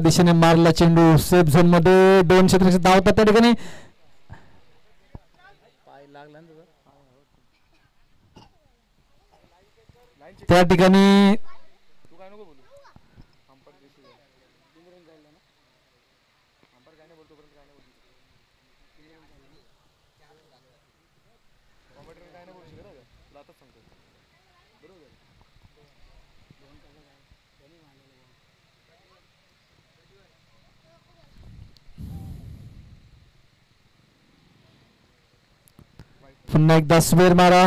दिशेने मारला चेंडू सेफ झोन मध्ये 2 क्षेत्ररक्षक धावतात त्या ठिकाणी त्या ठिकाणी पुन्हा एकदा स्वेर मारा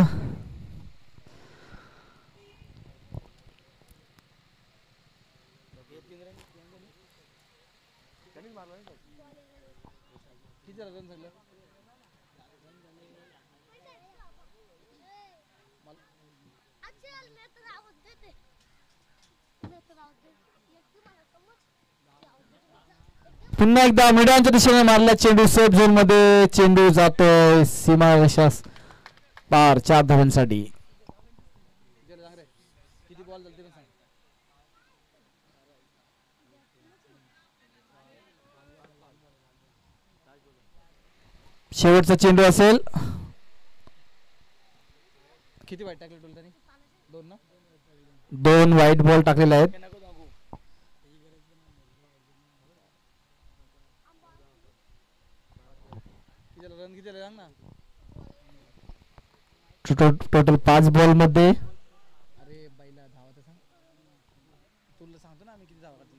पुन्हा एकदा मिडॉनच्या दिशेने मारला चेंडू सेफ झोन मध्ये चेंडू जातोय सीमारेषा पार 4 धावांसाठी शेवटचा चेंडू असेल किती वाईट टाकले टोल त्यांनी 2 ना 2 वाईट बॉल टाकलेले आहेत रन किती सांग ना टोटल 5 बॉल मध्ये अरे बाईला धावा तर सांग तुला सांगतो ना आम्ही किती धावा करतो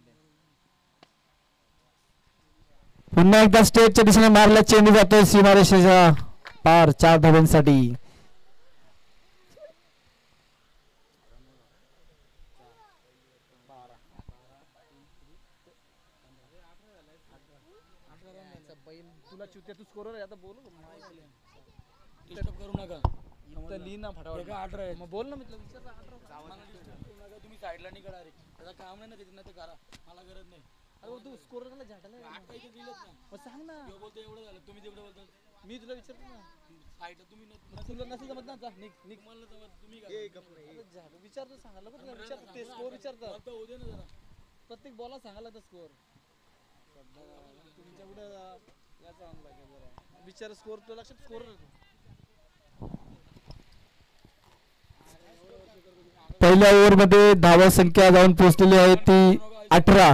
पुन्हा एकदा स्टेजच्या दिशेने मारला चेंडू जातोय सीमारेषेच्या पार 4 धावांसाठी तुला चुत्या तू स्कोरर आता बोल डिस्टर्ब करू नका इथं ली ना फटाफट 18 आहे मग बोल ना मी तुला विचारलं 18 तुम्ही साइडला नाही करा रे त्याला काम नाही ना तिथे नाही करा मला गरज नाही अरे तू स्कोररला झाटाला 8 पैकी दिलंच ना मग सांग ना यो बोलतो एवढं झालं तुम्ही तेवढं बोलता मी तुला विचारतो ना साइडला तुम्ही तुला नसेल जमत ना निक निक मला जमत तुम्ही काय झालं विचारतो सांगायला पण तुला विचारतो ते स्कोर विचारतो आता होऊ दे ना जरा प्रत्येक बॉलला सांगायला तर स्कोर तुमच्या पुढे याचा आणला का जरा विचार स्कोर तो लक्षात स्कोर पहिल्या ओव्हर मध्ये धावा संख्या जाऊन पोहोचलेली आहे ती 18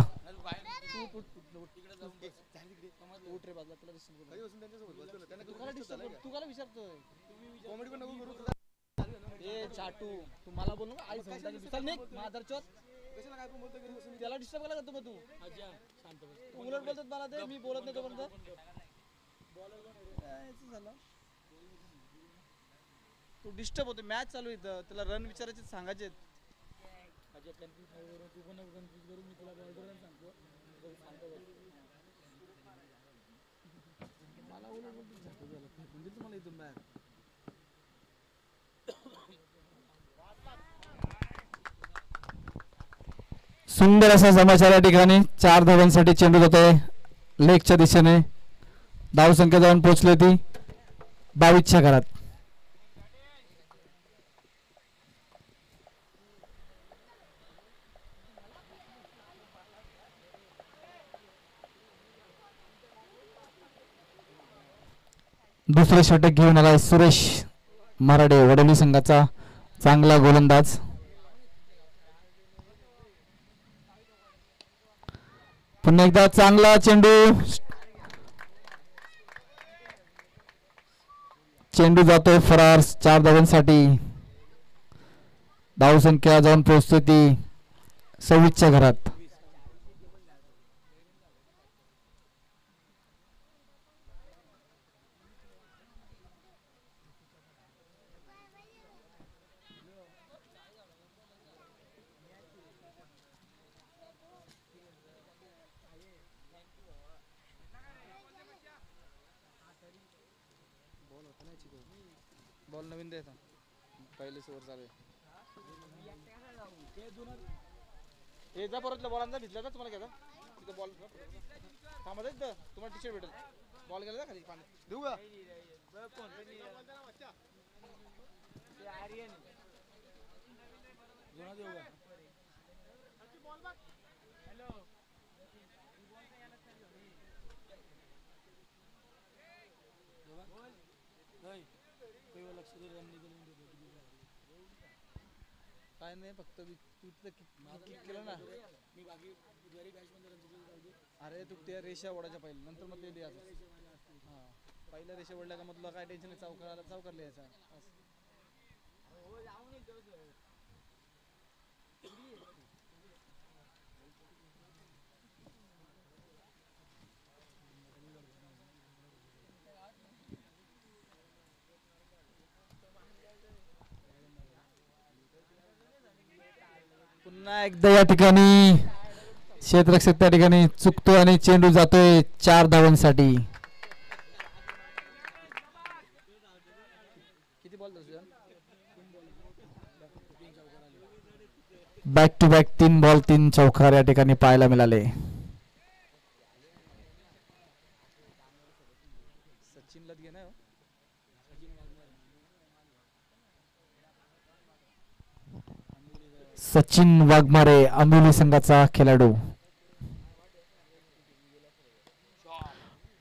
तुम्हाला बोल ना आई माधर चौथ त्याला डिस्टर्ब करायला लागतो तू उलट बोलतात मला ते मी बोलत नाही तोपर्यंत झालं तू डिस्टर्ब होतो मॅच चालू इथं त्याला रन विचारायचे सांगायचे मला उलट म्हणजे तुम्हाला इथून मॅच सुंदर असा समाचार या ठिकाणी 4 धावांसाठी चेंडू जातोय लेगच्या दिशेने धाव संख्या जाऊन पोहोचली ती 22च्या घरात दुसरे षटक घेऊन आलाय सुरेश मराडे वडोली संघाचा चांगला गोलंदाज पुन्हा एकदा चांगला चेंडू जातोय फरार 4 धावांसाठी धाव संख्या जाऊन पोहोचते ती 26च्या घरात बॉल नवीन द्यायचा पहिले ओव्हर चालू आहे जा परतल्या बॉलांचा भिजला ना तुम्हाला घ्यायचा तिथं बॉल थांबत आहे तिथं तुम्हाला टी शर्ट भेटेल बॉल गेला खाली पाणी देऊ का देऊ का काय नाही फक्त तू किक केलं ना मी बाकी जरी अरे तू त्या रेषा ओढायच्या पहिले नंतर मग ते द्यायचं हां पहिल्या रेषा ओढल्या का मग तुला काय टेन्शन नाही चौकार लिहायचा पुन्हा एकदा या ठिकाणी क्षेत्ररक्षक त्या ठिकाणी चुकतो आणि चेंडू जातोय 4 धावांसाठी किती ball back to back 3 ball 3 चौकार या ठिकाणी पाहायला मिळाले सचिनला घे ना सचिन वाघमारे आंबोली संघाचा खेळाडू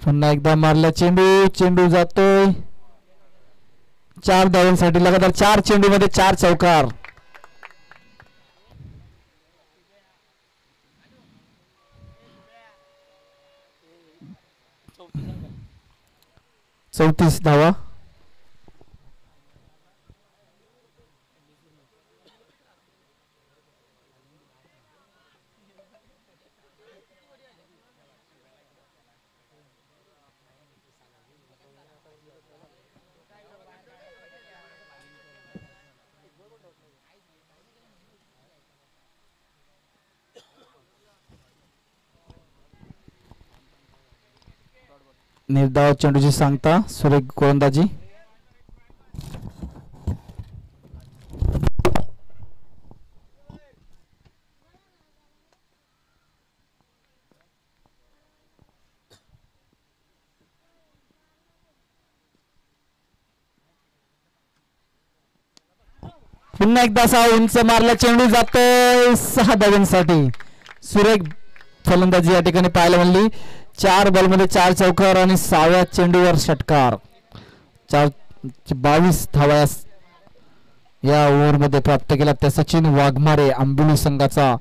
पुन्हा एकदा मारला चेंडू जातोय 4 धावांसाठी लगातार 4 चेंडू मध्ये 4 चौकार चौतीस धावा निर्धाव चेंडूची सांगता सुरेख गोलंदाजी पुन्हा एकदा असा उंच मारला चेंडू जातोय 6 धावांसाठी सुरेख फलंदाजी या ठिकाणी पाहायला मिळाली 4 बॉलमध्ये 4 चौकार आणि 6व्या चेंडूवर षटकार 22 धावा या ओव्हरमध्ये प्राप्त केला त्या सचिन वाघमारे आंबोली संघाचा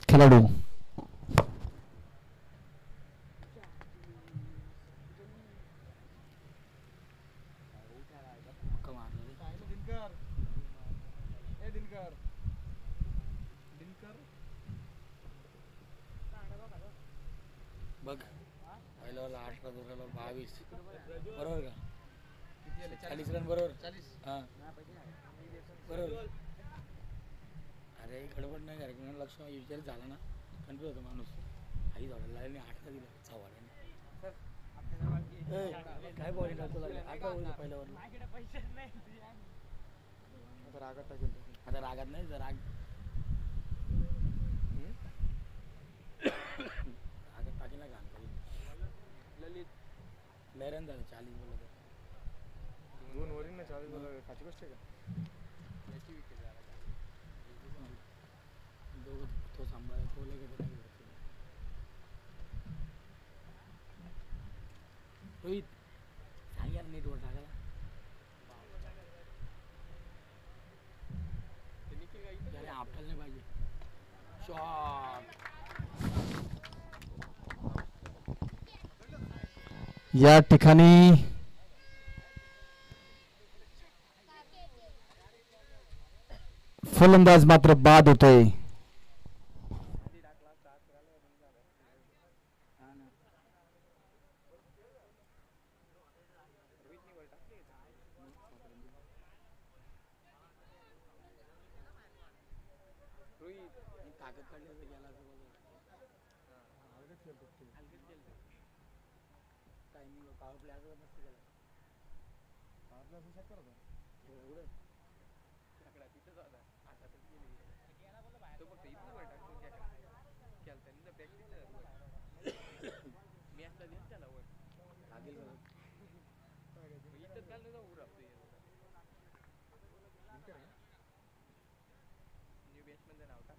खेळाडू बघ पहिल्या 8 22 बरोबर का 40 रन बरोबर 40 हां बरोबर अरे गडबड नाही करायची लक्ष विचार झाला ना कन्फ्युज होतो माणूस आई झाला आणि 8ला दिला चव्हाड्याने काय बॉलिंग करतो लागले 8 ला पहिल्यावर आता रागात नाही जर राग लहरन झालं 40 बोला 2 ओव्हरीं ना 40 बोला खाची गोष्ट आहे का याची विकेट झाला दोघं तो सांभाळ तो लगे रोहित सांग यार नीट वर टाकायला यार आपल्याला नाही पाहिजे शॉट या ठिकाणी फलंदाज मात्र बाद होतोय ताकद काढली गेला टायमिंग पॉवर प्ले असं मस्त केला पॉवर प्ले असू शकतो ना एवढं तिथंच होता आता तर तो फक्त इथं वर टाकतो खेळताना प्रॅक्टिस मॅचला देत त्याला वर लागेल बरं इथंच घालून जाऊ राहतो न्यू बॅट्समॅनचं नाव टाक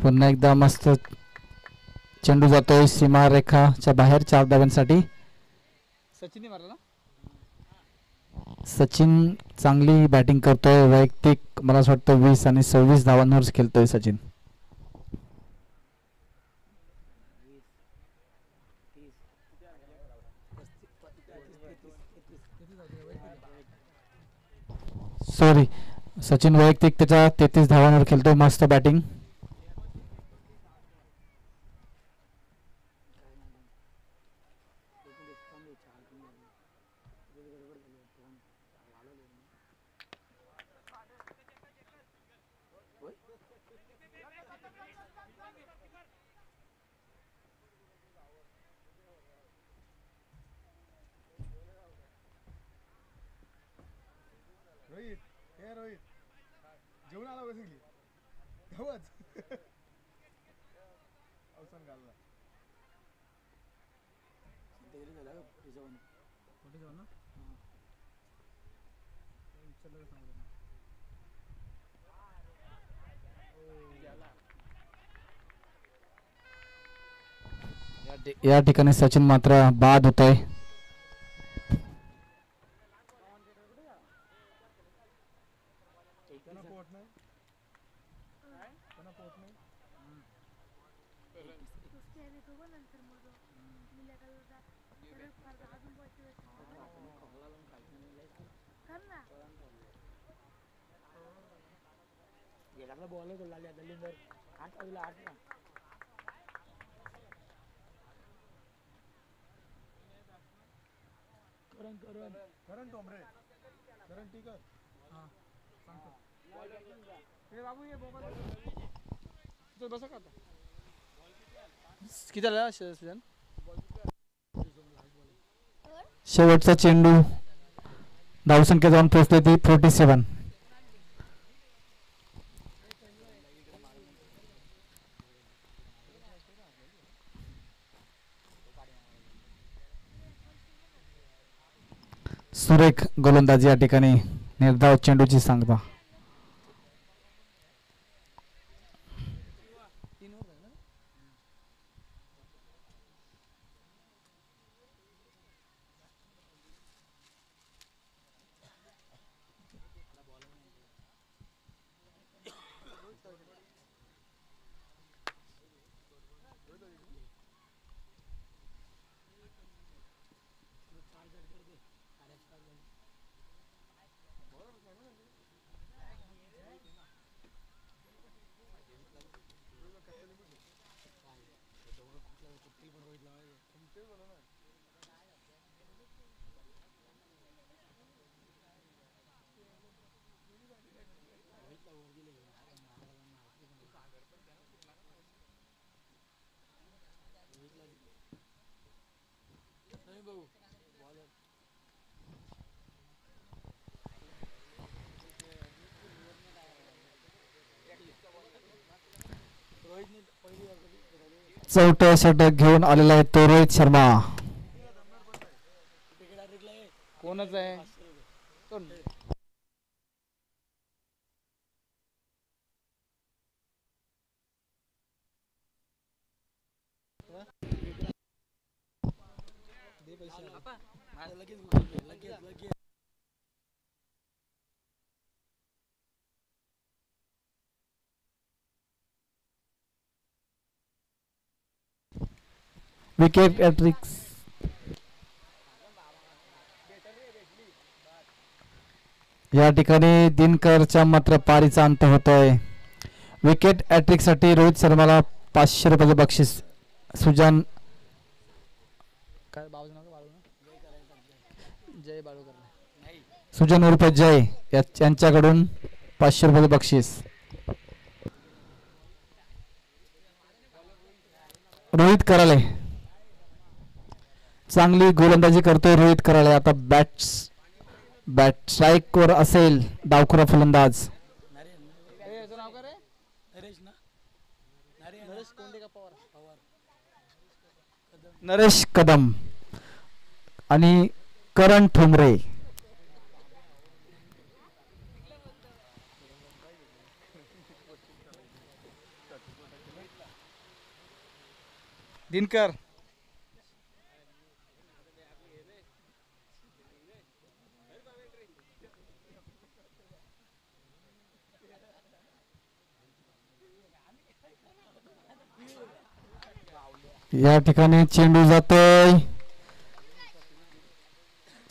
पुन्हा एकदा मस्त चेंडू जातोय सीमारेखाच्या बाहेर 4 धावांसाठी. सचिनने मारला ना. सचिन चांगली बॅटिंग करतोय. वैयक्तिक मला असं वाटतं 20 आणि 26 धावांवर खेळतोय सचिन. सॉरी, सचिन वैयक्तिक त्याच्या 33 धावांवर खेळतोय. मस्त बॅटिंग. रोहित, हे रोहित जेवण आला बसून घे धावच अवसान घालला. या ठिकाणी सचिन मात्र बाद होतोय. त्यांना पोट नाही, त्यांना पोट नाही. बॉल को लालिया दलिंदर 8 अगला 8 ना. करण टोमरे, करण ठीक आहे. हां सांगतो. ए बाबू ये मोबाईल तो बसा का आता. किती आला सुजन. शेवटचा चेंडू. धावसंख्या जाऊन पोहोचली ती 47. सुरेख गोलंदाजी या ठिकाणी. निर्धाव चेंडूची सांगता. चौथं षटक घेऊन आलेला आहे तो रोहित शर्मा. कोणच आहे कोण. विकेट हॅट्रिक्स. या ठिकाणी दिनकरच्या मात्र पारीचा अंत होतोय. विकेट हॅट्रिक साठी रोहित शर्माला 500 रुपयाचे बक्षीस. सुजान काय बाळू ना जय बाळू सुजन उर्फ जय यांच्याकडून 500 रुपयाचे बक्षीस. रोहित कराले चांगली गोलंदाजी करतोय. रोहित कराले आता बॅट स्ट्राइक वर असेल. डावखुरा फलंदाज नरेश कदम आणि करण ठोंबरे. दिनकर या ठिकाणी चेंडू जातोय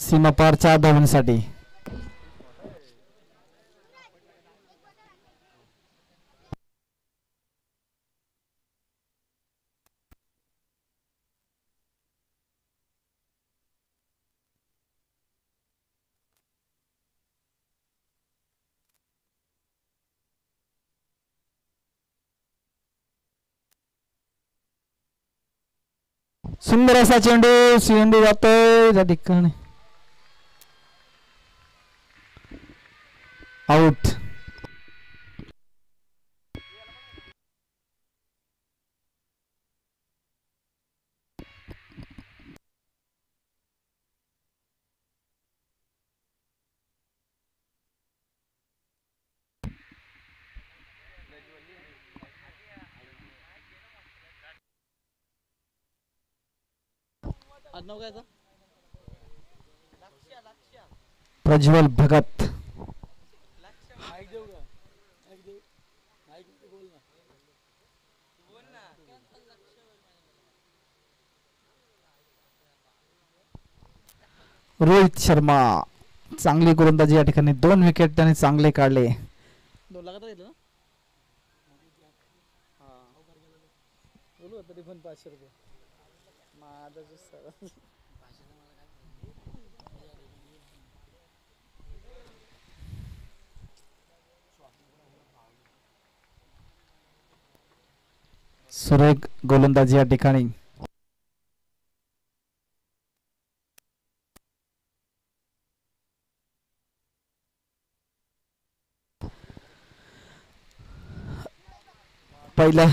सीमापार 4 धावांसाठी. सुंदर असा चेंडू जातोय त्या ठिकाणी आउट. आडनाव काय आता? प्रज्वल भगत. माईक देऊ का? माईक देऊ? माईक बोल ना. रोहित शर्मा चांगली गोलंदाजी या ठिकाणी 2 विकेट त्याने चांगले काढले. 2 लाखात घेतलं ना? हा बोलू तरी पण 500 रुपये माझा सर. सुरेख गोलंदाजी या ठिकाणी पहिला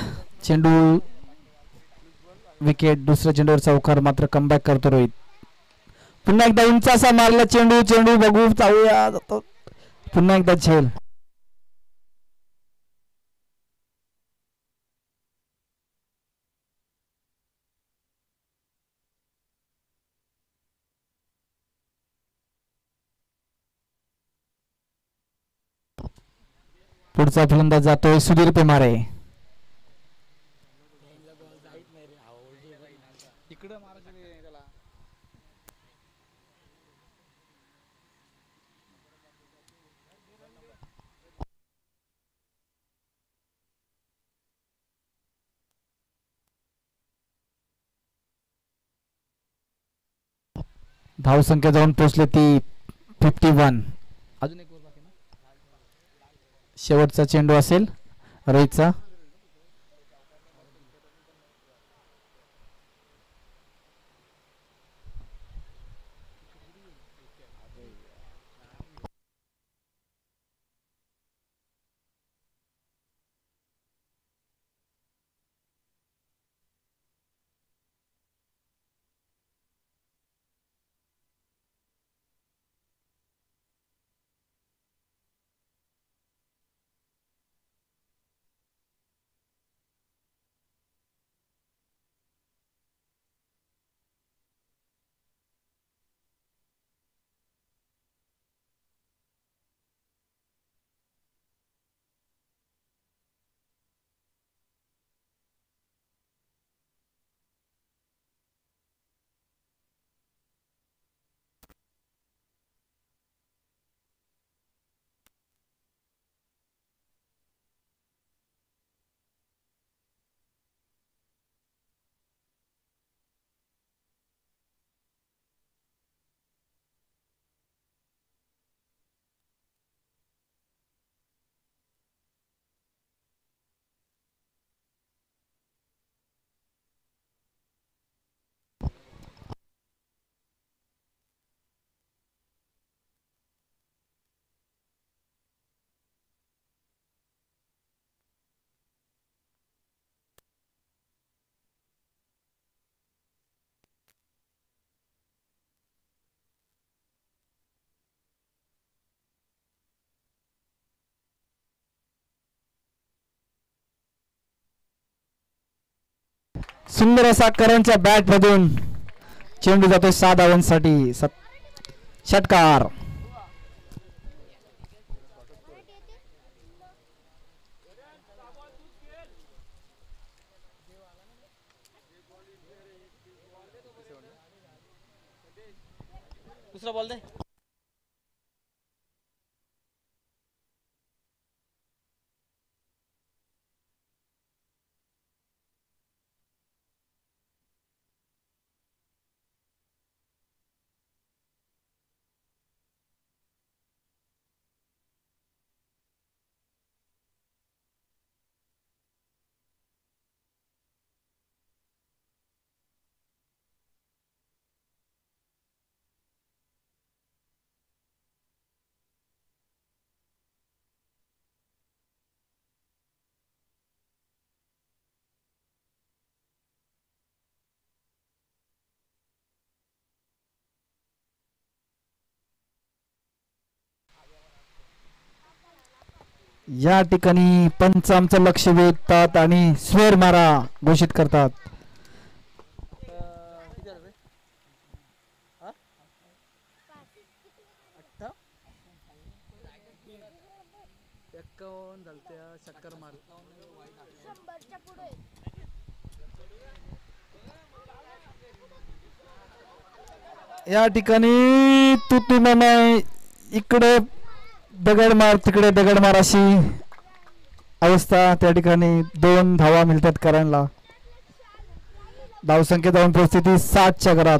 चेंडू विकेट, दुसऱ्या चेंडूवर चौकार, मात्र कमबॅक करतो रोहित. पुन्हा एकदा उंच असा मारला चेंडू बघू चालूया जातो पुन्हा एकदा झेल. पुढचा फलंदाज जातोय सुधीर पेमारे. इकडं मारायचं नाही त्याला. धावसंख्या जाऊन पोहोचले ती 51. अजून एक बाकी ना. शेवटचा चेंडू असेल रोहितचा. सुंदर असा करणच्या बॅट मधून चेंडू जातोय 6 धावांसाठी. षटकार. दुसरा बॉल दे. या ठिकाणी पंच आमचं लक्ष वेधतात आणि स्वर मारा घोषित करतात. किती झालं रे? हा? 51 झालत्या. षटकार मार. या ठिकाणी तुतू नाही, इकडे दगड मार तिकडे दगड मार अशी अवस्था. त्या ठिकाणी 2 धावा मिळतात करणला. धावसंख्या जाऊन परिस्थिती 60च्या घरात.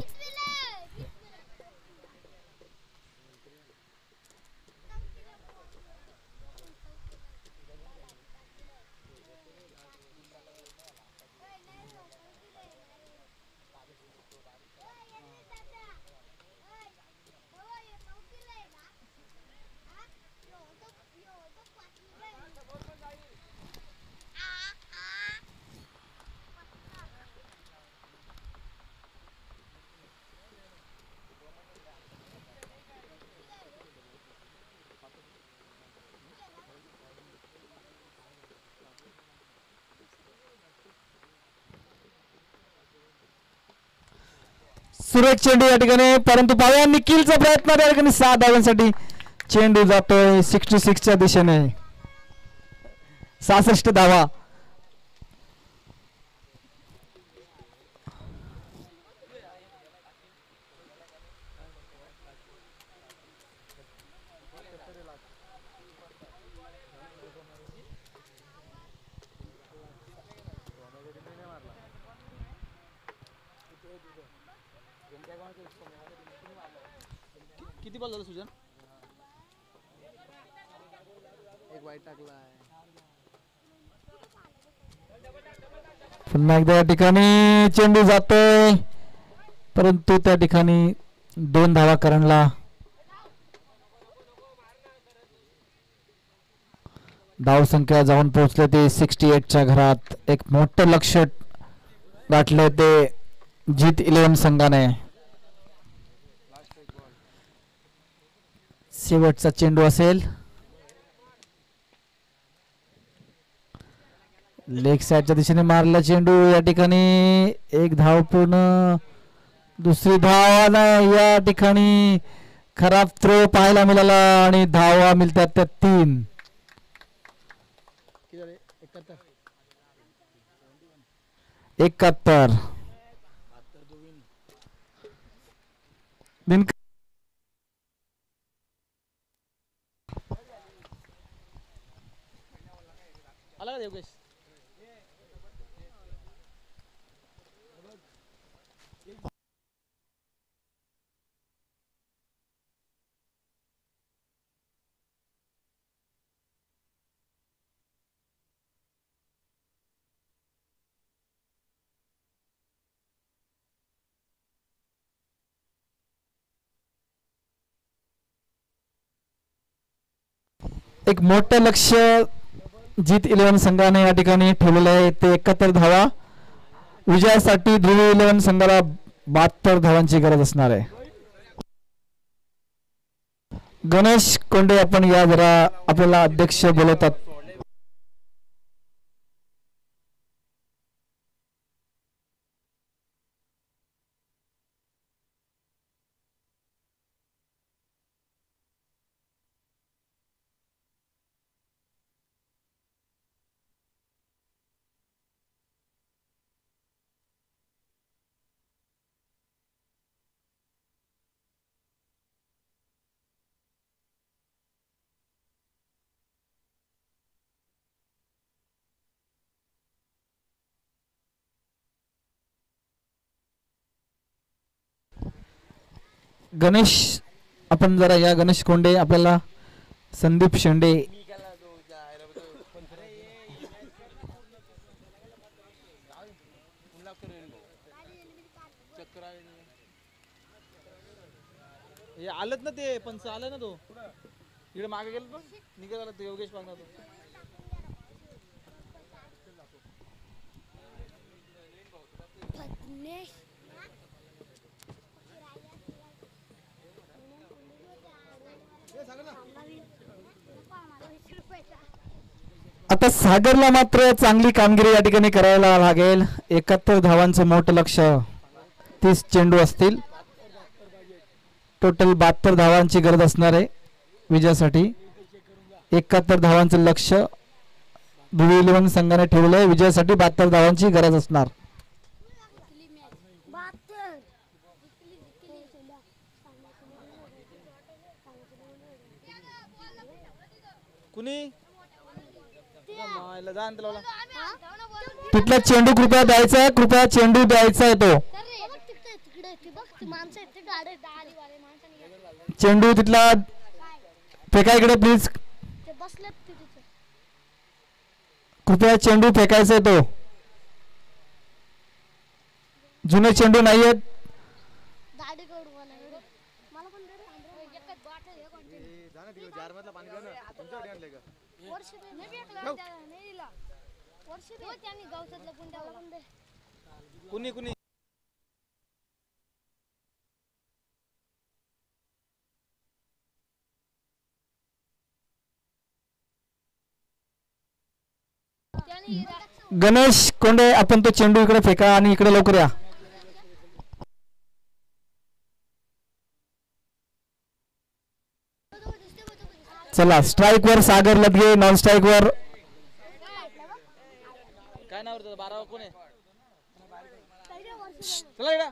सुरेख चेंडू या ठिकाणी, परंतु पाहूया निखिलचा प्रयत्न त्या ठिकाणी 6 धावांसाठी. चेंडू जातोय 66च्या दिशेने. 66 धावा. किती बॉल झालं सुजन? एक वाईट टाकलाय. पुन्हा एकदा या ठिकाणी चेंडू जातोय, परंतु त्या ठिकाणी 2 धावा करणला. धाव संख्या जाऊन पोहोचले ते 68च्या घरात. एक मोठं लक्ष गाठले ते जीत 11 संघाने. शेवटचा चेंडू असेल. लेग साइडच्या दिशेने मारला चेंडू. या ठिकाणी 1 धाव पूर्ण. दुसरी धाव या ठिकाणी खराब थ्रो पाहायला मिळाला आणि धावा मिळतात त्या 3. 71. आला का देवकेश? एक मोठं लक्ष जीत 11 संघाने या ठिकाणी ठेवलेलं आहे. ते 71 धावा. विजयासाठी ध्रुवी 11 संघाला 72 धावांची गरज असणार आहे. गणेश कोंडे आपण या जरा आपल्याला अध्यक्ष बोलवतात. गणेश आपण जरा या गणेश कोंडे आपल्याला संदीप शेंडे हे आलत ना ते पंच आलं ना तो इकडे मागे गेलो तो निघत आला तो योगेश पांगणार तो आता सागरला मात्र चांगली कामगिरी या ठिकाणी करायला लागेल. 71 धावांचं मोठं लक्ष, 30 चेंडू असतील, टोटल 72 धावांची गरज असणार आहे विजयासाठी. 71 धावांचं लक्ष BB11 संघाने ठेवलं आहे. विजयासाठी 72 धावांची गरज असणार. कुणी जा लावला तिथला चेंडू कृपया द्यायचा आहे, कृपया चेंडू द्यायचा आहे. तो चेंडू तिथला फेका इकडे प्लीज, कृपया चेंडू फेकायचा आहे. तो जुने चेंडू नाही आहेत. कुणी कुणी गणेश कोंडे आपण तो चेंडू इकडे फेका आणि इकडे लवकर या. चला स्ट्राइक वर सागर लदगे, नॉन स्ट्राइक वर काय नाव रे 12 कोण आहे. चला इकडे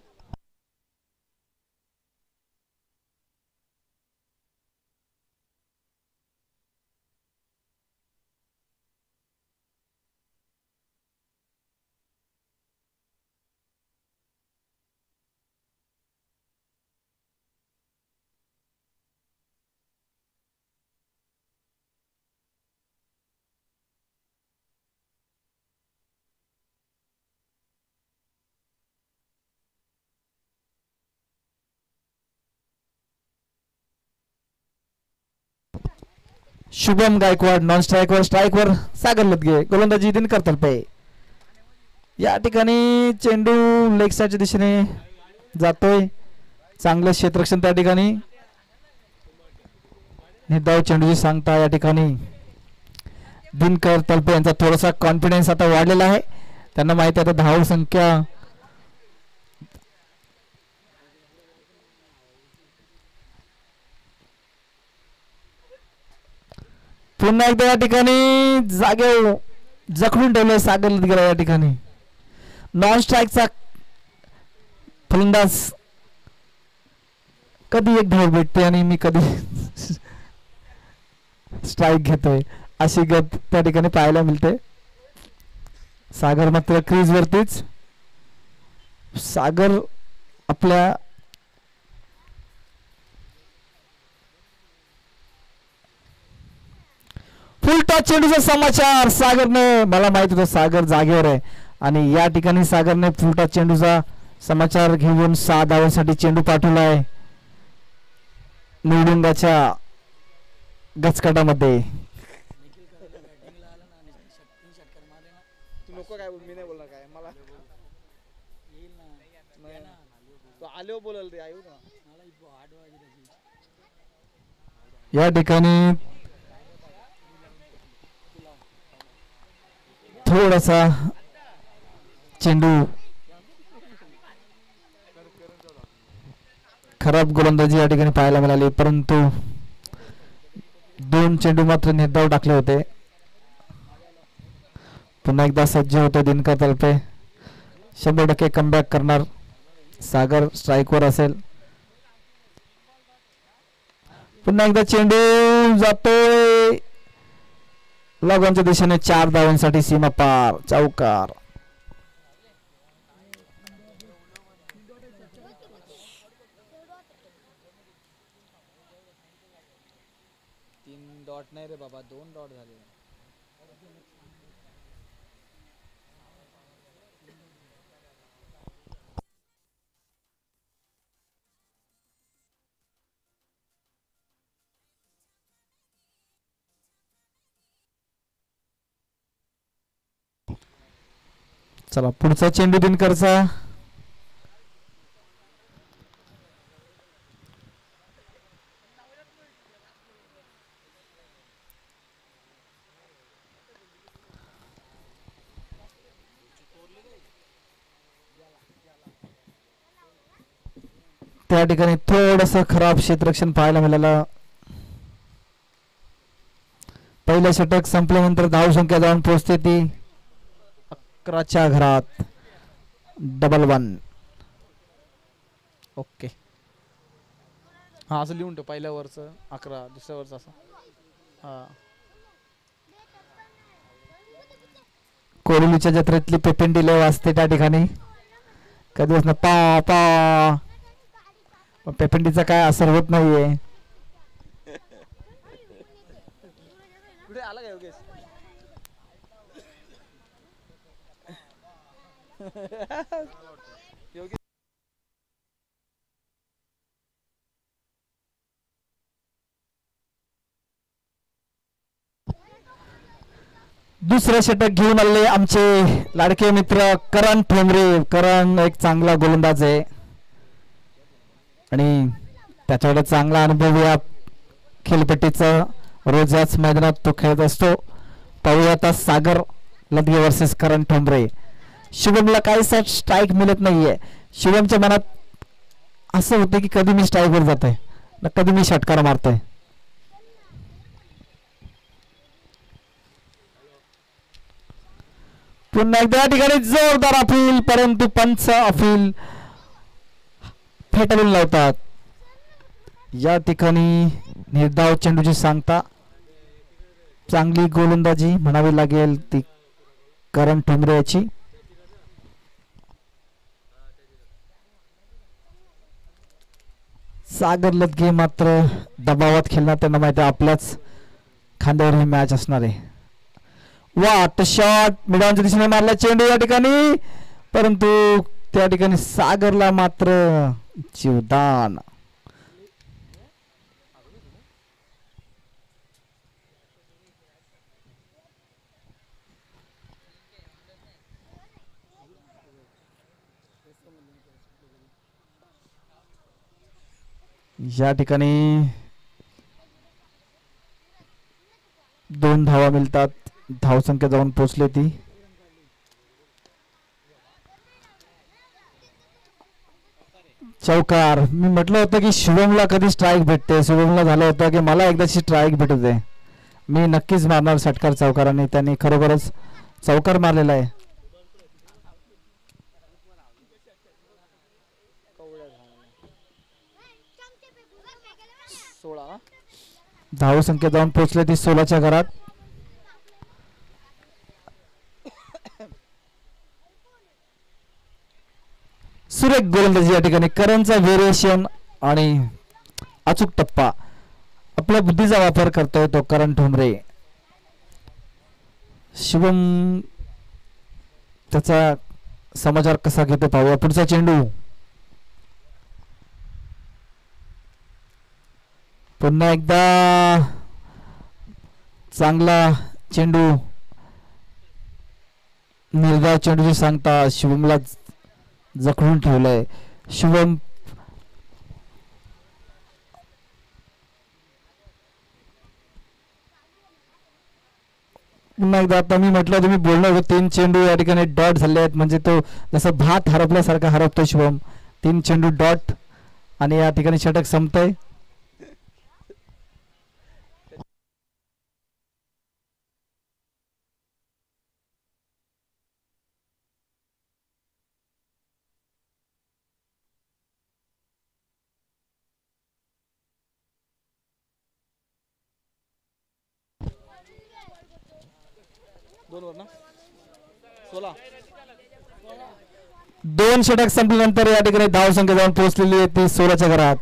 शुभम गायकवाड नॉन स्ट्राइक वर, स्ट्राइक वर सागर लदगे, गोलंदाजी दिनकर तलपे. या ठिकाणी चेंडू लेग साइडच्या दिशेने जातोय. चांगलं क्षेत्ररक्षण त्या ठिकाणी. निदाव चेंडूची सांगता या ठिकाणी दिनकर तलपे यांचा थोडासा कॉन्फिडन्स आता वाढलेला आहे. त्यांना माहिती आहे आता धाव संख्या पुन्हा एकदा या ठिकाणी जागेवर जखडून ठेवलं सागर लदगेला. या ठिकाणी नॉन स्ट्राइकचा फलंदाज कधी एक धाव भेटते आणि मी कधी स्ट्राइक घेतोय अशी गत त्या ठिकाणी पाहायला मिळते. सागर मात्र क्रीज वरतीच. सागर आपल्या फुल टॉस चेंडूचा समाचार सागरने, मला माहित होतं सागर जागेवर आहे आणि या ठिकाणी सागरने फुल टॉस चेंडूचा समाचार घेऊन 6 धावांसाठी चेंडू पाठवलाय निवडुंगाच्या गचकाटामध्ये. तू नको काय मी नाही बोलणार काय मला तो आलो बोलल रे आयु ना. या ठिकाणी थोडासा चेंडू खराब गोलंदाजी या ठिकाणी पाहायला मिळाली, परंतु 2 चेंडू मात्र निर्धाव टाकले होते. पुन्हा एकदा सज्ज होते दिनकर तलपे. 100% कमबॅक करणार. सागर स्ट्राइकवर असेल. पुन्हा एकदा चेंडू जातोय लगोनच्या दिशेने. 4 धावांसाठी सीमा पार, चौकार. नाही रे बाबा 2 डॉट झाले. चला पुढचा चेंडू दिनकरचा. त्या ठिकाणी थोडस खराब क्षेत्ररक्षण पाहायला मिळालं. पहिलं षटक संपल्यानंतर धावसंख्या जाऊन पोहोचते ती 11च्या घरात. 1-1. ओके. हा असं लिहून ठेव. पहिल्या वरचं 11, दुसऱ्या वरचं असं. हा कोरिलीच्या जत्रेतली पेपेंडी लय वाजते त्या ठिकाणी. कधी असं पा पा पेपेंडीचा काय असर होत नाहीये. कुठे आला का योगेश? योगेश दुसरं षटक घेऊन आले आमचे लाडके मित्र करण ठोंबरे. करण एक चांगला गोलंदाज आहे आणि त्याच्याकडे चांगला अनुभव या खेळपट्टीचा. रोज याच मैदानात तो खेळत असतो. पाहूया आता सागर लदगे वर्सेस करण ठोंबरे. शुभमला काहीसा स्ट्राईक मिळत नाहीये. शुभमच्या मनात असं होतं की कधी मी स्ट्राईकवर जातोय ना कधी मी षटकार मारतोय. पुन्हा एकदा या ठिकाणी जोरदार अपील, परंतु पंच अपील फेटाळून लावतात. या ठिकाणी निर्धाव चेंडूची सांगता. चांगली गोलंदाजी म्हणावी लागेल ती करण ठोंबरे याची. सागर लदगे मात्र दबावात खेळणार. त्यांना माहिती आहे आपल्याच खांद्यावर ही मॅच असणार आहे. वाट शॉट मिडॉनच्या दिशेने मारला चेंडू या ठिकाणी, परंतु त्या ठिकाणी सागरला मात्र जीवदान. या ठिकाणी 2 धावा मिळतात. धावसंख्या जाऊन पोहोचली ती चौकार. मी म्हटलं होतं की शुभमला कधी स्ट्राईक भेटते. शुभमला झालं होतं की मला एकदाची स्ट्राईक भेटू दे, मी नक्कीच मारणार षटकार चौकार. आणि त्यांनी खरोखरच चौकार मारलेला आहे. धावसंख्या जाऊन पोहोचले ती 16च्या घरात. सुरेख गोलंदाजी या ठिकाणी. करणचा व्हेरिएशन आणि अचूक टप्पा. आपल्या बुद्धीचा वापर करतोय तो करण ठोंबरे. शुभम त्याचा समाचार कसा घेतो पाहूया. पुढचा चेंडू पुन्हा एकदा चांगला चेंडू. निर्धाव चेंडूची सांगता. शुभमला जखडून ठेवलंय. शुभम पुन्हा एकदा. आता मी म्हटलं तुम्ही बोलणार होतो 3 चेंडू या ठिकाणी डॉट झाले आहेत, म्हणजे तो जसं भात हरपल्यासारखा हरपतो शुभम. 3 चेंडू डॉट आणि या ठिकाणी षटक संपतंय. दोन षटक संपल्यानंतर या ठिकाणी धावसंख्या जाऊन पोहोचलेली आहे ती 16च्या घरात.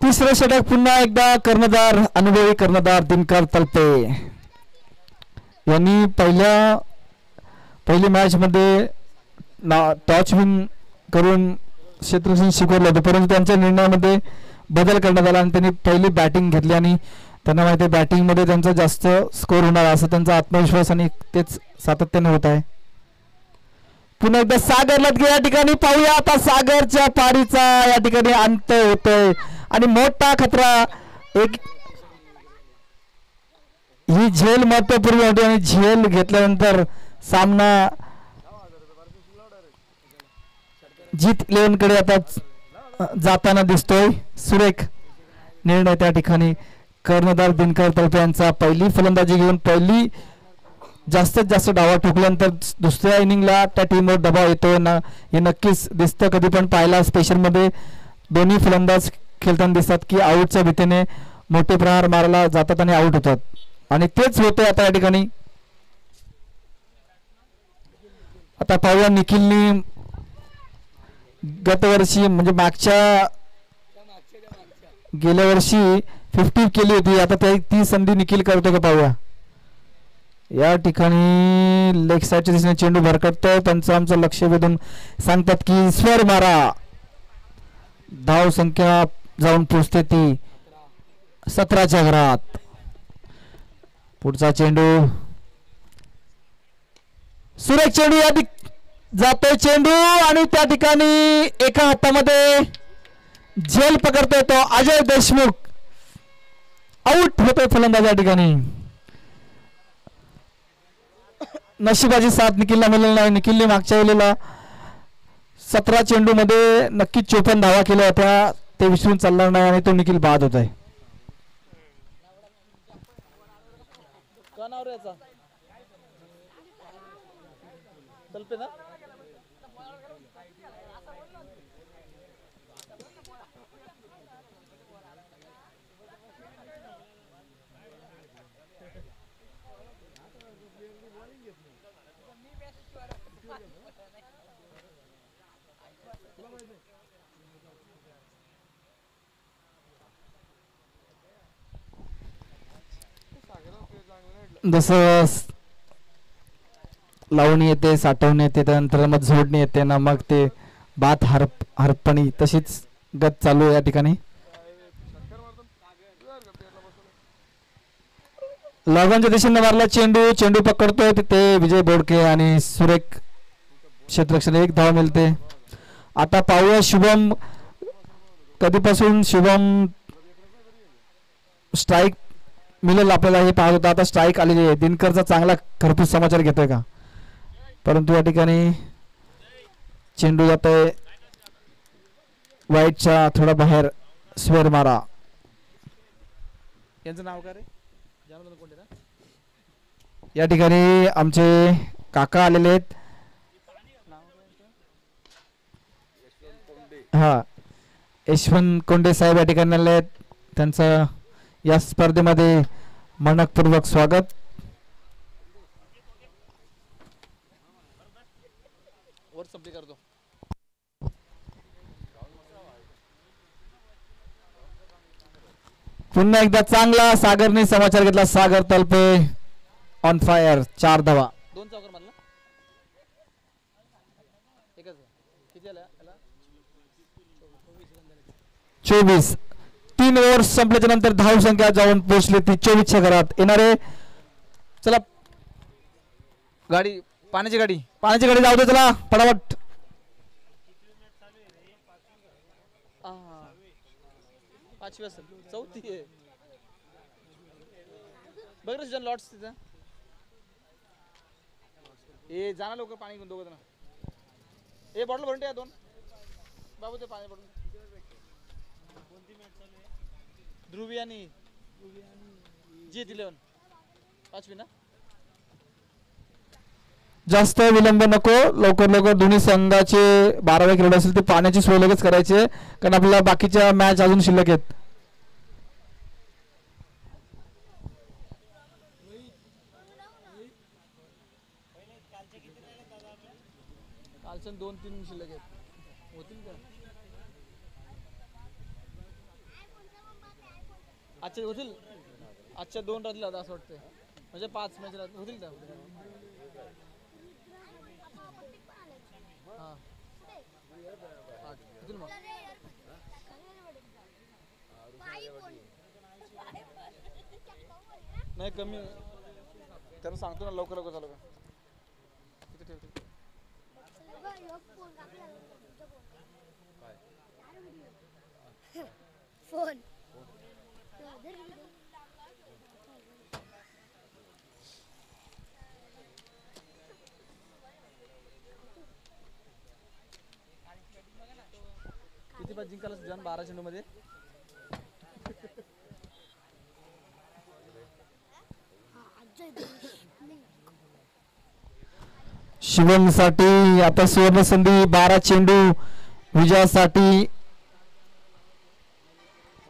तिसरं षटक पुन्हा एकदा कर्णधार अनुभवी कर्णधार दिनकर तलपे यांनी पहिली मॅच मध्ये टॉच विन करून क्षेत्ररक्षण शिकवलं होतं, परंतु त्यांच्या निर्णयामध्ये बदल करण्यात आला आणि त्यांनी पहिली बॅटिंग घेतली आणि त्यांना माहिती आहे बॅटिंगमध्ये त्यांचा जास्त स्कोर होणार असं त्यांचा आत्मविश्वास आणि तेच सातत्याने होत आहे. पुन्हा एकदा सागर लटके या ठिकाणी पाहूया आता सागरच्या पारीचा या ठिकाणी अंत होतोय आणि मोठा खतरा एक ही झेल महत्वपूर्ण होती आणि झेल घेतल्यानंतर सामना जीत 11 कडे आता जाताना दिसतोय. सुरेख निर्णय त्या ठिकाणी कर्णधार दिनकर तलपे यांचा पहिली फलंदाजी घेऊन पहिली जास्तीत जास्त डावा ठोकल्यानंतर दुसऱ्या इनिंगला त्या टीमवर दबाव येतोय ना हे नक्कीच दिसतं. कधी पण पाहिला स्पेशलमध्ये दोन्ही फलंदाज खेळताना दिसतात की आऊटच्या भीतीने मोठे प्रहार मारायला जातात आणि आऊट होतात आणि तेच होतंय आता या ठिकाणी. आता पाहूया निखिलनी गतवर्षी म्हणजे गेल्या वर्षी 50 केली होती, आता ती संधी निखिल करतो का पाहूया. या ठिकाणी लेग साईडच्या दिशेने चेंडू भरकटतो, त्यांचं आमचं लक्ष वेधून सांगतात की स्वर मारा. धाव संख्या जाऊन पोचते ती 17च्या घरात. पुढचा चेंडू सुरेख चेंडू या जातोय चेंडू आणि त्या ठिकाणी एका हातामध्ये झेल पकडतोय तो अजय देशमुख. आऊट होतोय फलंदाज या ठिकाणी. नशिबाची साथ निखिलला मिळाली नाही. निखिलने मागच्या वेळेला 17 चेंडू मध्ये नक्की 54 धावा केल्या होत्या, ते विसरून चालणार नाही आणि तो निखिल बाद होत आहे. जसं लावणी येते, साठवणी येते, त्यानंतर मग झोडणी येते ना, मग ते बात हरपणी तशीच गत चालू या ठिकाणी. लॉगांच्या दिशेने मारला चेंडू पकडतोय तिथे विजय बोडके आणि सुरेख क्षेत्ररक्षण. एक धाव मिळते. आता पाहूया शुभम कधीपासून शुभम स्ट्राईक मिळेल आपल्याला हे पाहत होता. आता स्ट्राईक आलेली आहे. दिनकरचा चांगला खरपूस समाचार घेतोय का, परंतु या ठिकाणी चेंडू जातोय वाईटच्या थोडा बाहेर. स्वेर मारा. यांचं नाव काय रे? कोणते ना या ठिकाणी आमचे काका आलेले आहेत. हा, यशवंत कोंडे साहेब या ठिकाणी आले आहेत. त्यांचं या स्पर्धेमध्ये मनपूर्वक स्वागत. वर संपली करतो. पुन्हा एकदा चांगला सागरने समाचार घेतला. सागर तलपे ऑन फायर. 4 धावा. 2 चौकार मधला एकच किती आला? 24. 3 ओव्हर संपल्याच्या नंतर धाव संख्या जाऊन पोहोचली ती 24च्या घरात. येणारे चला गाडी, पाण्याची गाडी जाऊ दे. चला फटाफट. पाचवी असेल, 4थी आहे. बघ रे लॉट्स तिथं. ए जाना लवकर पाणी घेऊन दोघं जण. ए बॉटल भरून ठेवा 2 बाबू. ते पाणी भरून. ध्रुवी आणि जीत 11 पाचवी ना. जास्त विलंब नको. लवकर दोन्ही संघाचे 12 खेळाडू असेल ते पाण्याची सोय लगेच करायची आहे, कारण आपल्याला बाकीच्या मॅच अजून शिल्लक आहेत. कालच्या 2-3 शिल्लक आहेत. होतील का? आजच्या होतील आजच्या 2 रात्री असं वाटतंय म्हणजे 5 मॅच होतील त्या हां होतील मग नाही कमी त्यांना सांगतो ना लवकर लवकर झालं का किती ठेवते फोन किती पाच जिंकायला जॉन 12 चेंडूमध्ये शिवम साठी आता सुवर्ण संधी 12 चेंडू विजयासाठी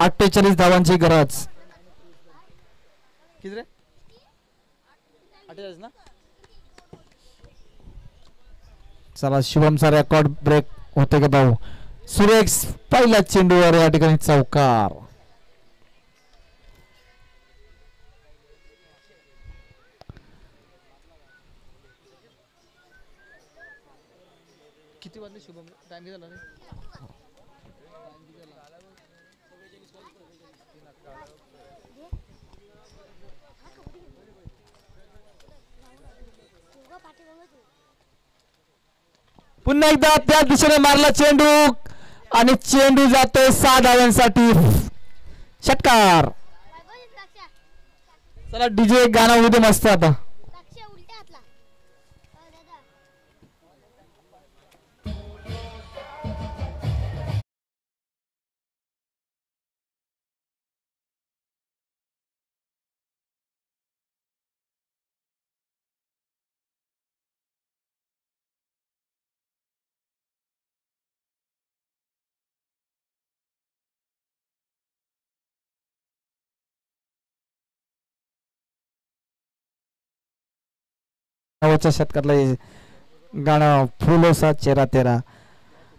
48 धावांची गरज. किती रे 48 ना चला शिवमचा रेकॉर्ड ब्रेक होते का भाऊ. सुरेख पहिल्या चेंडूवर या ठिकाणी चौकार. किती वाजले शुभम टाइम किती झाला रे पुन्हा एकदा त्या दिशेने मारला चेंडू आणि चेंडू जातोय 6 धावांसाठी. षटकार. चला डीजे गाणं होऊ दे मस्त आता. षटकातला गाणं फुलोसा चेहरा तेरा.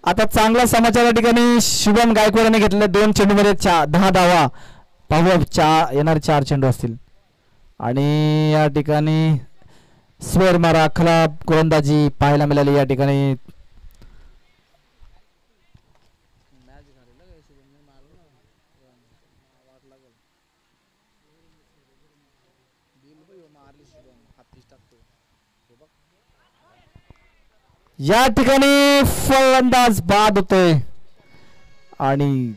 आता चांगला समाचार या ठिकाणी शुभम गायकवाडने घेतले 2 चेंडूमध्ये 10 धावा. पाहूया येणारे 4 चेंडू असतील आणि या ठिकाणी स्वर मारा खराब गोलंदाजी पाहायला मिळाली या ठिकाणी. या ठिकाणी फलंदाज बाद होतोय आणि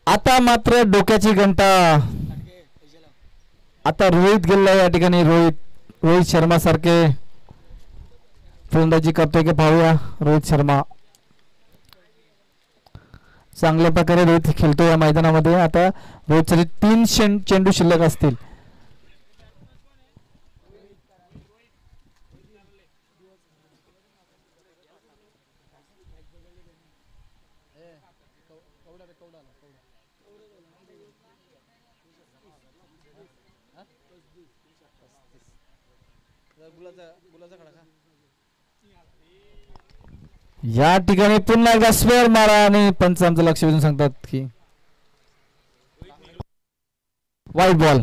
आता मात्र डोक्याची घंटा. आता रोहित गेला या ठिकाणी. रोहित शर्मा सारखे फलंदाजी करतोय की पाहूया. रोहित शर्मा चांगल्या प्रकारे रोहित खेळतो या मैदानामध्ये. आता रोहितसाठी 3 चेंडू शिल्लक असतील. या ठिकाणी पुन्हा एकदा स्वेअर मारा आणि पंच आमचं लक्ष वेधून सांगतात की वाईट बॉल.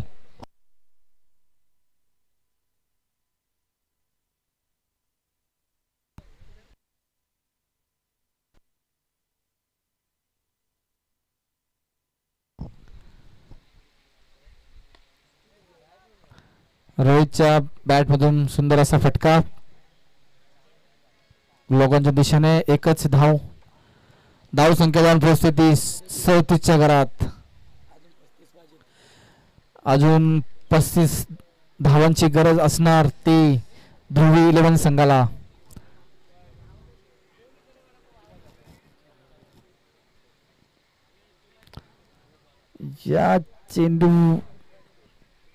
रोहितच्या बॅट मधून सुंदर असा फटका. लोकांच्या दिशेने एकच धाव संख्या जाऊन पोहोचते ती 37च्या घरात. अजून 35 धावांची गरज असणार ती ध्रुवी 11 संघाला. या चेंडू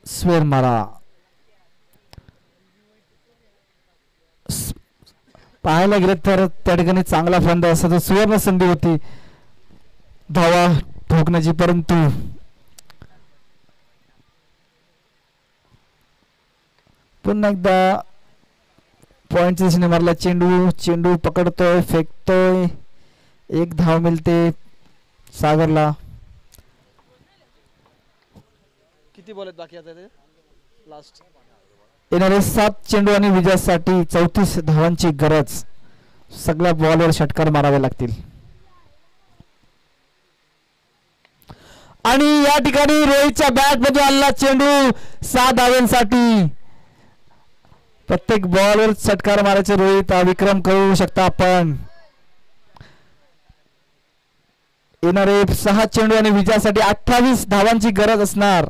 स्वेर मारा. पाहायला गेलं तर त्या ठिकाणी चांगला फंद असा तर सुवर्ण संधी होती धावा ठोकण्याची, परंतु पुन्हा एकदा पॉइंटच्या दिशेने मारला चेंडू. चेंडू पकडतोय, फेकतोय, एक धाव मिळते सागरला. किती बॉल आहेत बाकी आता ते लास्ट? येणारे 7 चेंडू आणि विजयासाठी 34 धावांची गरज. सगळ्या बॉलवर षटकार मारावे लागतील. आणि या ठिकाणी रोहितच्या बॅट मध्ये आलेला चेंडू 6 धावांसाठी. प्रत्येक बॉलवर षटकार मारायचे रोहित. विक्रम करू शकता आपण. येणारे 6 चेंडू आणि विजयासाठी 28 धावांची गरज असणार.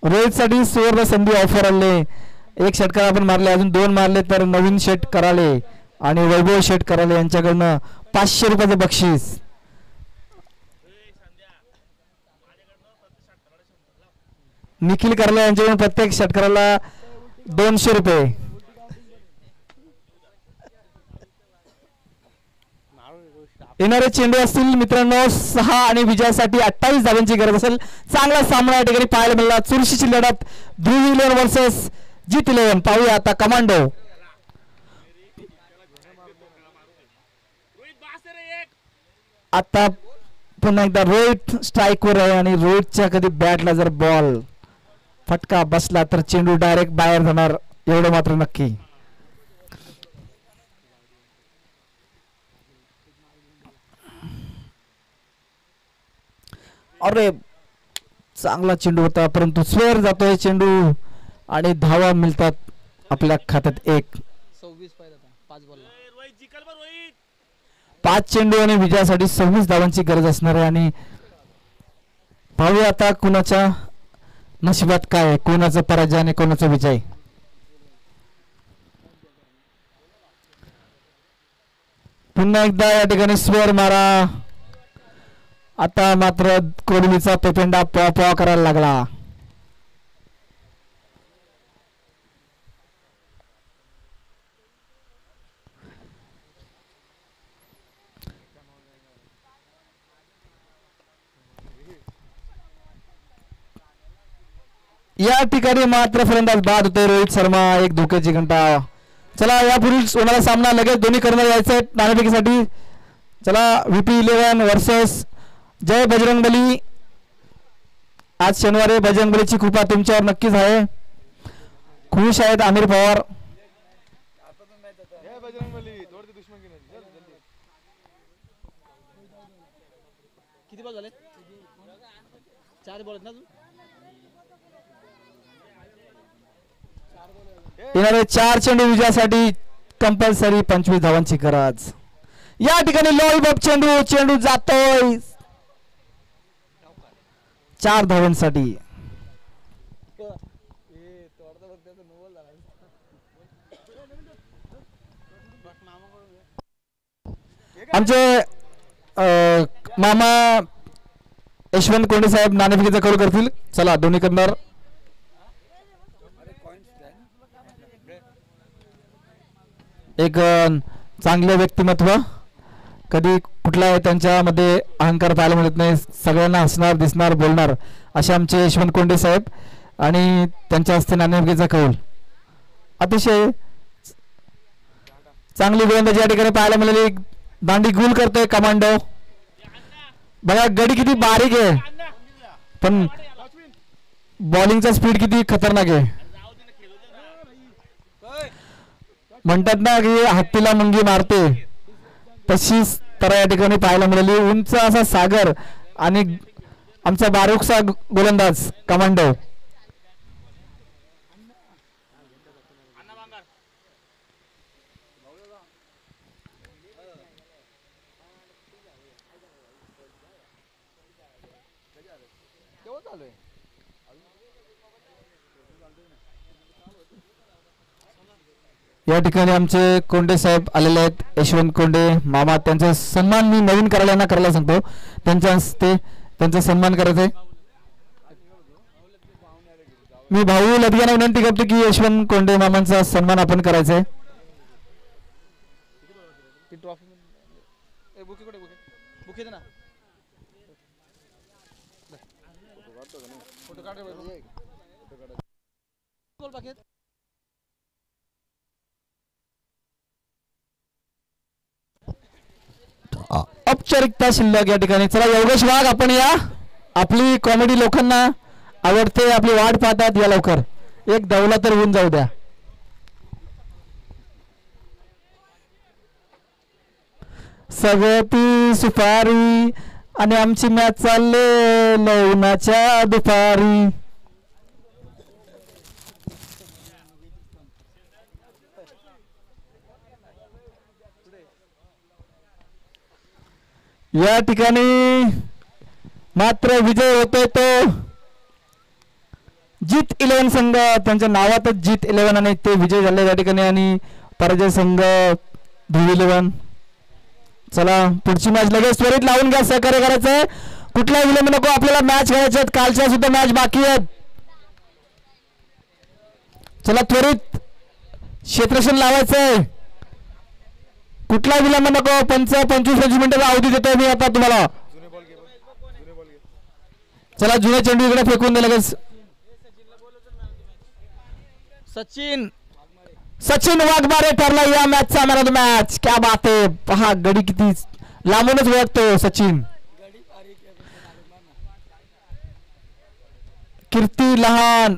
रोहित साठी सुवर्ण संधी ऑफर आले. एक षटकार आपण मारले, अजून 2 मारले तर नवीन शेट कराले आणि वैभव शेट कराले यांच्याकडनं 500 रुपयाचं बक्षीस. निखिल कराले यांच्याकडून प्रत्येक षटकाराला 200 रुपये. येणारे चेंडू असतील मित्रांनो 6 आणि विजयासाठी 28 धावांची गरज असेल. चांगला सामना या ठिकाणी पाहायला मिळाला. चुरशीची लढत ध्रुव 11 वर्सेस जीत 11. पाहूया आता कमांडो. आता पुन्हा एकदा रोहित स्ट्राईक वर आहे आणि रोहितच्या कधी बॅटला जर बॉल फटका बसला तर चेंडू डायरेक्ट बाहेर जाणार एवढं मात्र नक्की. अरे चांगला चेंडू होता परंतु स्वेअर जातोय चेंडू आणि धावा मिळतात आपल्या खात्यात. 26 पाहिजे आता 5 बॉलला. 5 चेंडू आणि विजयासाठी 26 धावांची गरज असणार आहे. आणि पाहूया आता कुणाच्या नशिबात काय आहे, कोणाचा पराजय आणि कोणाचा विजय. पुन्हा एकदा या ठिकाणी स्वेअर मारा. आता मात्र कोहलीचा पेपेंडा पॉ पॉ करायला लागला. या ठिकाणी मात्र फलंदाज बाद होते रोहित शर्मा. एक धोक्याची घंटा. चला यापूर्वी होणारा सामना लगेच दोन्ही कर्णधार यायचे नाणेफेकीसाठी. चला VP 11 वर्सेस जय बजरंगबली. आज शनिवारी बजरंगबलीची कृपा तुमच्यावर नक्कीच आहे. खुश आहेत आमिर पवार. किती बॉल झाले? 4 बॉल आहेत ना. येणारे 4 चेंडू विजयासाठी कंपल्सरी 25 धावांची गरज. या ठिकाणी लॉलीपॉप चेंडू. चेंडू जातोय 4 धावांसाठी. आमचे मामा यशवंत कोंडे साहेब नाणेफेकीचा कॉल करतील. चला दोन्ही कर्णधार. एक चांगले व्यक्तिमत्व. कधी कुठला त्यांच्यामध्ये अहंकार पाहायला मिळत नाही. सगळ्यांना हसणार दिसणार बोलणार असे आमचे यशवंत कोंडे साहेब. आणि त्यांच्या हस्ते नाणेफेकीचा कौल. अतिशय चांगली गोलंदाजी या ठिकाणी पाहायला मिळाली. दांडी गुल करतोय कमांडो. बघा गडी किती बारीक आहे पण बॉलिंगचा स्पीड किती खतरनाक आहे. म्हणतात ना की हत्तीला मुंगी मारते तशीच तर या ठिकाणी पाहायला मिळाली. उंच असा सागर आणि आमचा बारूकचा गोलंदाज कमांडो. या ठिकाणी आमचे कोंडे साहेब आलेले आहेत, यशवंत कोंडे मामा. त्यांचा सन्मान मी नवीन करायला सांगतो. त्यांच्या हस्ते त्यांचा सन्मान करायचा आहे. मी भाऊ लदग्यांना विनंती करतो की यशवंत कोंडे मामांचा सन्मान आपण करायचा आहे. ती ट्रॉफी बुके कुठे बुके दे ना. फोटो काढ रे बोल बाकी औपचारिकता शिल्लक या ठिकाणी. चला योगेश वाघ आपण या. आपली कॉमेडी लोकांना आवडते, आपली वाट पाहतात. या लवकर एक दवला तर होऊन जाऊ द्या. सगळी सुपारी आणि आमची मॅच चालले लग्नाच्या दुपारी. या ठिकाणी मात्र विजय होतोय तो जीत 11 संघ. त्यांच्या नावातच जीत 11 आणि ते विजय झाले या ठिकाणी. आणि पराजय संघ धुळी 11. चला पुढची मॅच लगेच त्वरित लावून घ्या, सहकार्य करायचंय. कुठला विलंब नको, आपल्याला मॅच खेळायचे आहेत. कालच्या सुद्धा मॅच बाकी आहेत. चला त्वरित क्षेत्रक्षण लावायचंय. कुठला विलंब नको. 25 मिनिटाचा अवधी देतोय मी आता तुम्हाला. चला जुने चेंडू इकडे फेकून दे लगेच. सचिन वाघमारे ठरला या मॅचचा मॅन ऑफ द मॅच. क्या बात आहे. पहा गडी किती लांबूनच ओळखतो सचिन. कीर्ती लहान